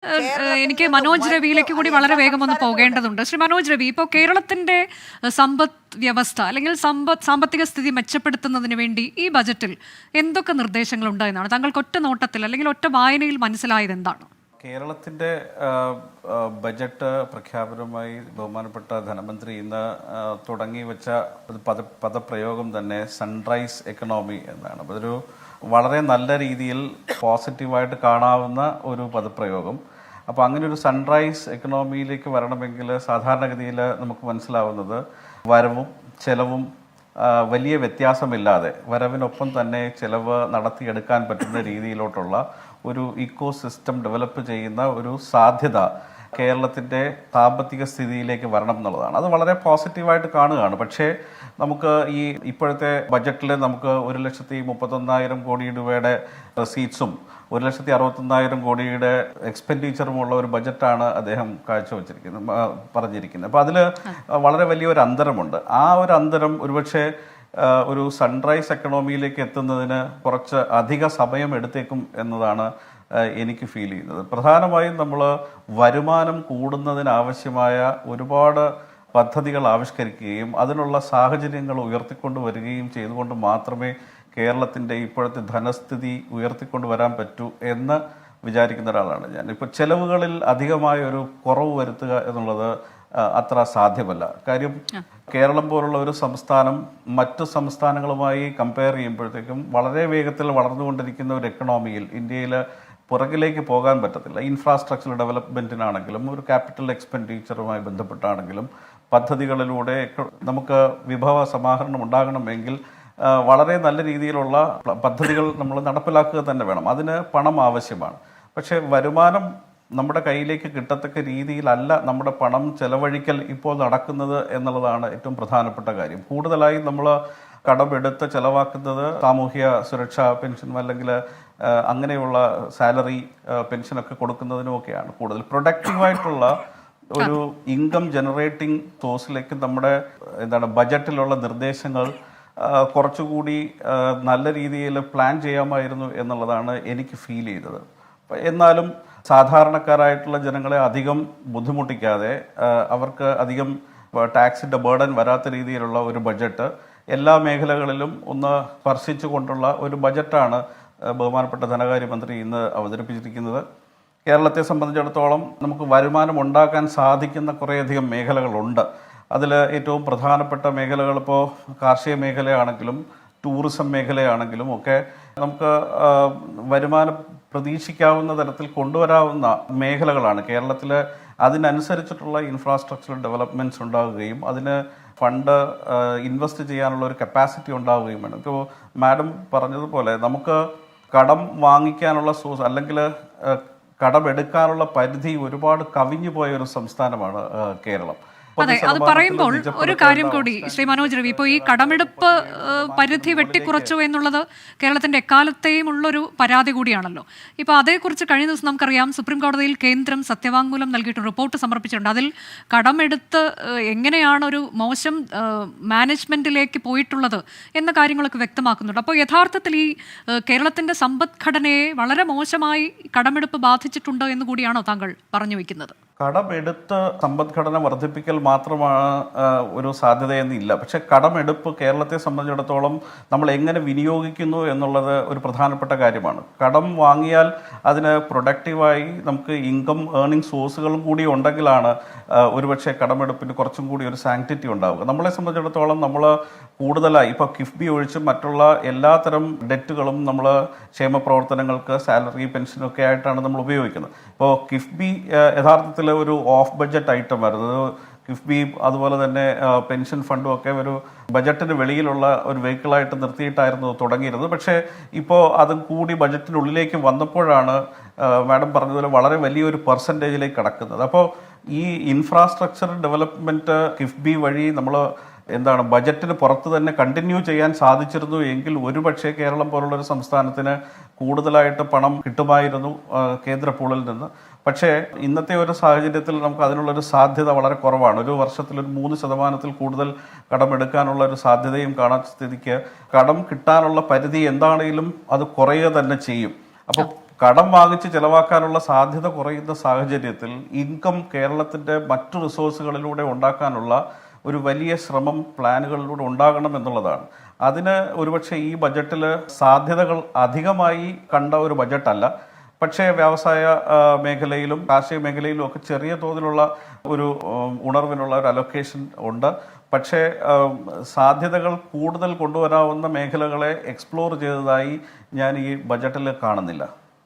എനിക്ക് മനോജ് രവിയിലേക്ക് കൂടി വളരെ വേഗം ഒന്ന് പോകേണ്ടതുണ്ട്. ശ്രീ മനോജ് രവി, ഇപ്പോൾ കേരളത്തിന്റെ സമ്പദ് വ്യവസ്ഥ അല്ലെങ്കിൽ സാമ്പത്തിക സ്ഥിതി മെച്ചപ്പെടുത്തുന്നതിന് വേണ്ടി ഈ ബജറ്റിൽ എന്തൊക്കെ നിർദ്ദേശങ്ങൾ ഉണ്ടായെന്നാണ് താങ്കൾക്ക് ഒറ്റ നോട്ടത്തിൽ അല്ലെങ്കിൽ ഒറ്റ വായനയിൽ മനസ്സിലായത് എന്താണ്? കേരളത്തിന്റെ ബജറ്റ് പ്രഖ്യാപനവുമായി ബഹുമാനപ്പെട്ട ധനമന്ത്രി ഇന്ന് തുടങ്ങി വെച്ച പദപ്രയോഗം തന്നെ സൺറൈസ് എക്കണോമി എന്നാണ്. അതൊരു വളരെ നല്ല രീതിയിൽ പോസിറ്റീവായിട്ട് കാണാവുന്ന ഒരു പദപ്രയോഗം. അപ്പോൾ അങ്ങനെ ഒരു സൺറൈസ് എക്കണോമിയിലേക്ക് വരണമെങ്കിൽ സാധാരണഗതിയിൽ നമുക്ക് മനസ്സിലാവുന്നത് വരവും ചെലവും വലിയ വ്യത്യാസമില്ലാതെ വരവിനൊപ്പം തന്നെ ചെലവ് നടത്തിയെടുക്കാൻ പറ്റുന്ന രീതിയിലോട്ടുള്ള ഒരു ഇക്കോ സിസ്റ്റം ഡെവലപ്പ് ചെയ്യുന്ന ഒരു സാധ്യത കേരളത്തിൻ്റെ സാമ്പത്തിക സ്ഥിതിയിലേക്ക് വരണം എന്നുള്ളതാണ്. അത് വളരെ പോസിറ്റീവായിട്ട് കാണുകയാണ്. പക്ഷേ നമുക്ക് ഈ ഇപ്പോഴത്തെ ബജറ്റിൽ നമുക്ക് 1,31,000 കോടി രൂപയുടെ റെസീറ്റ്സും 1,61,000 കോടിയുടെ എക്സ്പെൻഡിച്ചറുമുള്ള ഒരു ബജറ്റാണ് അദ്ദേഹം പറഞ്ഞിരിക്കുന്നത്. അപ്പോൾ അതിൽ വളരെ വലിയൊരു അന്തരമുണ്ട്. ആ ഒരു അന്തരം ഒരുപക്ഷെ ഒരു സൺറൈസ് എക്കണോമിയിലേക്ക് എത്തുന്നതിന് കുറച്ച് അധിക സമയം എടുത്തേക്കും എന്നതാണ് എനിക്ക് ഫീൽ ചെയ്യുന്നത്. പ്രധാനമായും നമ്മൾ വരുമാനം കൂടുന്നതിനാവശ്യമായ ഒരുപാട് പദ്ധതികൾ ആവിഷ്കരിക്കുകയും അതിനുള്ള സാഹചര്യങ്ങൾ ഉയർത്തിക്കൊണ്ടുവരികയും ചെയ്തുകൊണ്ട് മാത്രമേ കേരളത്തിൻ്റെ ഇപ്പോഴത്തെ ധനസ്ഥിതി ഉയർത്തിക്കൊണ്ടുവരാൻ പറ്റൂ എന്ന് വിചാരിക്കുന്ന ഒരാളാണ് ഞാൻ. ഇപ്പോൾ ചെലവുകളിൽ അധികമായ ഒരു കുറവ് വരുത്തുക എന്നുള്ളത് അത്ര സാധ്യമല്ല. കാര്യം കേരളം പോലുള്ള ഒരു സംസ്ഥാനം മറ്റു സംസ്ഥാനങ്ങളുമായി കമ്പയർ ചെയ്യുമ്പോഴത്തേക്കും വളരെ വേഗത്തിൽ വളർന്നുകൊണ്ടിരിക്കുന്ന ഒരു എക്കണോമിയിൽ ഇന്ത്യയിൽ പുറകിലേക്ക് പോകാൻ പറ്റത്തില്ല. ഇൻഫ്രാസ്ട്രക്ചർ ഡെവലപ്മെൻറ്റിനാണെങ്കിലും ഒരു ക്യാപിറ്റൽ എക്സ്പെൻഡിച്ചറുമായി ബന്ധപ്പെട്ടാണെങ്കിലും പദ്ധതികളിലൂടെ നമുക്ക് വിഭവ സമാഹരണം ഉണ്ടാകണമെങ്കിൽ വളരെ നല്ല രീതിയിലുള്ള പദ്ധതികൾ നമ്മൾ നടപ്പിലാക്കുക തന്നെ വേണം. അതിന് പണം ആവശ്യമാണ്. പക്ഷേ വരുമാനം നമ്മുടെ കയ്യിലേക്ക് കിട്ടത്തക്ക രീതിയിലല്ല നമ്മുടെ പണം ചെലവഴിക്കൽ ഇപ്പോൾ നടക്കുന്നത് എന്നുള്ളതാണ് ഏറ്റവും പ്രധാനപ്പെട്ട കാര്യം. കൂടുതലായും നമ്മൾ കടമെടുത്ത് ചെലവാക്കുന്നത് സാമൂഹ്യ സുരക്ഷാ പെൻഷൻ അല്ലെങ്കിൽ അങ്ങനെയുള്ള സാലറി പെൻഷനൊക്കെ കൊടുക്കുന്നതിനുമൊക്കെയാണ്. കൂടുതൽ പ്രൊഡക്റ്റീവായിട്ടുള്ള ഒരു ഇൻകം ജനറേറ്റിംഗ് സോഴ്സിലേക്ക് നമ്മുടെ ബജറ്റിലുള്ള നിർദ്ദേശങ്ങൾ കുറച്ചുകൂടി നല്ല രീതിയിൽ പ്ലാൻ ചെയ്യാമായിരുന്നു എന്നുള്ളതാണ് എനിക്ക് ഫീൽ ചെയ്തത്. എന്നാലും സാധാരണക്കാരായിട്ടുള്ള ജനങ്ങളെ അധികം ബുദ്ധിമുട്ടിക്കാതെ അവർക്ക് അധികം ടാക്സിൻ്റെ ബേർഡൻ വരാത്ത രീതിയിലുള്ള ഒരു ബജറ്റ് എല്ലാ മേഖലകളിലും ഒന്ന് സ്പർശിച്ചുകൊണ്ടുള്ള ഒരു ബജറ്റാണ് ബഹുമാനപ്പെട്ട ധനകാര്യമന്ത്രി ഇന്ന് അവതരിപ്പിച്ചിരിക്കുന്നത്. കേരളത്തെ സംബന്ധിച്ചിടത്തോളം നമുക്ക് വരുമാനം ഉണ്ടാക്കാൻ സാധിക്കുന്ന കുറേയധികം മേഖലകളുണ്ട്. അതിൽ ഏറ്റവും പ്രധാനപ്പെട്ട മേഖലകൾ ഇപ്പോൾ കാർഷിക മേഖലയാണെങ്കിലും ടൂറിസം മേഖലയാണെങ്കിലും ഒക്കെ നമുക്ക് വരുമാനം പ്രതീക്ഷിക്കാവുന്ന തരത്തിൽ കൊണ്ടുവരാവുന്ന മേഖലകളാണ്. കേരളത്തിൽ അതിനനുസരിച്ചിട്ടുള്ള ഇൻഫ്രാസ്ട്രക്ചറൽ ഡെവലപ്മെൻറ്റ്സ് ഉണ്ടാവുകയും അതിന് ഫണ്ട് ഇൻവെസ്റ്റ് ചെയ്യാനുള്ള ഒരു കപ്പാസിറ്റി ഉണ്ടാവുകയും വേണം. ഇപ്പോൾ മാഡം പറഞ്ഞതുപോലെ നമുക്ക് കടം വാങ്ങിക്കാനുള്ള സോഴ്സ് അല്ലെങ്കിൽ കടമെടുക്കാനുള്ള പരിധി ഒരുപാട് കവിഞ്ഞു പോയ ഒരു സംസ്ഥാനമാണ് കേരളം. അതെ, അത് പറയുമ്പോൾ ഒരു കാര്യം കൂടി ശ്രീ മനോജ് രവി, ഇപ്പോൾ ഈ കടമെടുപ്പ് പരിധി വെട്ടിക്കുറച്ചു എന്നുള്ളത് കേരളത്തിന്റെ എക്കാലത്തെയും ഉള്ളൊരു പരാതി കൂടിയാണല്ലോ. ഇപ്പോൾ അതേക്കുറിച്ച് കഴിഞ്ഞ ദിവസം നമുക്കറിയാം സുപ്രീം കോടതിയിൽ കേന്ദ്രം സത്യവാങ്മൂലം നൽകിയിട്ട് റിപ്പോർട്ട് സമർപ്പിച്ചിട്ടുണ്ട്. അതിൽ കടമെടുത്ത് എങ്ങനെയാണ് ഒരു മോശം മാനേജ്മെന്റിലേക്ക് പോയിട്ടുള്ളത് എന്ന കാര്യങ്ങളൊക്കെ വ്യക്തമാക്കുന്നുണ്ട്. അപ്പോൾ യഥാർത്ഥത്തിൽ ഈ കേരളത്തിന്റെ സമ്പദ്ഘടനയെ വളരെ മോശമായി കടമെടുപ്പ് ബാധിച്ചിട്ടുണ്ടോ എന്ന് കൂടിയാണോ താങ്കൾ പറഞ്ഞു വയ്ക്കുന്നത്? കടമെടുത്ത് സമ്പദ്ഘടന വർദ്ധിപ്പിക്കൽ മാത്രമാണ് ഒരു സാധ്യതയെന്നില്ല. പക്ഷെ കടമെടുപ്പ് കേരളത്തെ സംബന്ധിച്ചിടത്തോളം നമ്മൾ എങ്ങനെ വിനിയോഗിക്കുന്നു എന്നുള്ളത് ഒരു പ്രധാനപ്പെട്ട കാര്യമാണ്. കടം വാങ്ങിയാൽ അതിന് പ്രൊഡക്റ്റീവായി നമുക്ക് ഇൻകം ഏർണിംഗ് സോഴ്സുകളും കൂടി ഉണ്ടെങ്കിലാണ് ഒരുപക്ഷെ കടമെടുപ്പിന് കുറച്ചും കൂടി ഒരു സാങ്ക്ടിറ്റി ഉണ്ടാവുക. നമ്മളെ സംബന്ധിച്ചിടത്തോളം നമ്മൾ കൂടുതലായി ഇപ്പോൾ കിഫ്ബി ഒഴിച്ച് മറ്റുള്ള എല്ലാത്തരം ഡെറ്റുകളും നമ്മൾ ക്ഷേമ പ്രവർത്തനങ്ങൾക്ക് സാലറി പെൻഷനൊക്കെ ആയിട്ടാണ് നമ്മൾ ഉപയോഗിക്കുന്നത്. ഇപ്പോൾ കിഫ്ബി യഥാർത്ഥത്തിൽ ഒരു ഓഫ് ബഡ്ജറ്റ് ഐറ്റം വരുന്നത്. കിഫ്ബി അതുപോലെ തന്നെ പെൻഷൻ ഫണ്ടും ഒക്കെ ഒരു ബജറ്റിന് വെളിയിലുള്ള ഒരു വെഹിക്കിളായിട്ട് നിർത്തിയിട്ടായിരുന്നു തുടങ്ങിയിരുന്നത്. പക്ഷേ ഇപ്പോൾ അതും കൂടി ബജറ്റിനുള്ളിലേക്ക് വന്നപ്പോഴാണ് മാഡം പറഞ്ഞതുപോലെ വളരെ വലിയൊരു പെർസെൻറ്റേജിലേക്ക് കടക്കുന്നത്. അപ്പോൾ ഈ ഇൻഫ്രാസ്ട്രക്ചർ ഡെവലപ്മെൻറ്റ് കിഫ്ബി വഴി നമ്മൾ ബജറ്റിന് പുറത്ത് തന്നെ കണ്ടിന്യൂ ചെയ്യാൻ സാധിച്ചിരുന്നു എങ്കിൽ ഒരുപക്ഷെ കേരളം പോലുള്ളൊരു സംസ്ഥാനത്തിന് കൂടുതലായിട്ട് പണം കിട്ടുമായിരുന്നു കേന്ദ്ര പൂളിൽ നിന്ന്. പക്ഷേ ഇന്നത്തെ ഒരു സാഹചര്യത്തിൽ നമുക്ക് അതിനുള്ളൊരു സാധ്യത വളരെ കുറവാണ്. ഒരു വർഷത്തിൽ ഒരു 3% കൂടുതൽ കടമെടുക്കാനുള്ള ഒരു സാധ്യതയും കാണാത്ത സ്ഥിതിക്ക് കടം കിട്ടാനുള്ള പരിധി എന്താണെങ്കിലും അത് കുറയുക തന്നെ ചെയ്യും. അപ്പോൾ കടം വാങ്ങിച്ച് ചെലവാക്കാനുള്ള സാധ്യത കുറയുന്ന സാഹചര്യത്തിൽ ഇൻകം കേരളത്തിൻ്റെ മറ്റു റിസോഴ്സുകളിലൂടെ ഉണ്ടാക്കാനുള്ള ഒരു വലിയ ശ്രമം പ്ലാനുകളിലൂടെ ഉണ്ടാകണം എന്നുള്ളതാണ്. അതിന് ഒരുപക്ഷെ ഈ ബജറ്റിൽ സാധ്യതകൾ അധികമായി കണ്ട ഒരു ബജറ്റല്ല. പക്ഷേ വ്യവസായ മേഖലയിലും കാർഷിക മേഖലയിലും ഒക്കെ ചെറിയ തോതിലുള്ള ഒരു ഉണർവിനുള്ള ഒരു അലൊക്കേഷൻ ഉണ്ട്. പക്ഷേ സാധ്യതകൾ കൂടുതൽ കൊണ്ടുവരാവുന്ന മേഖലകളെ എക്സ്പ്ലോർ ചെയ്തതായി ഞാൻ ഈ ബജറ്റിൽ കാണുന്നില്ല.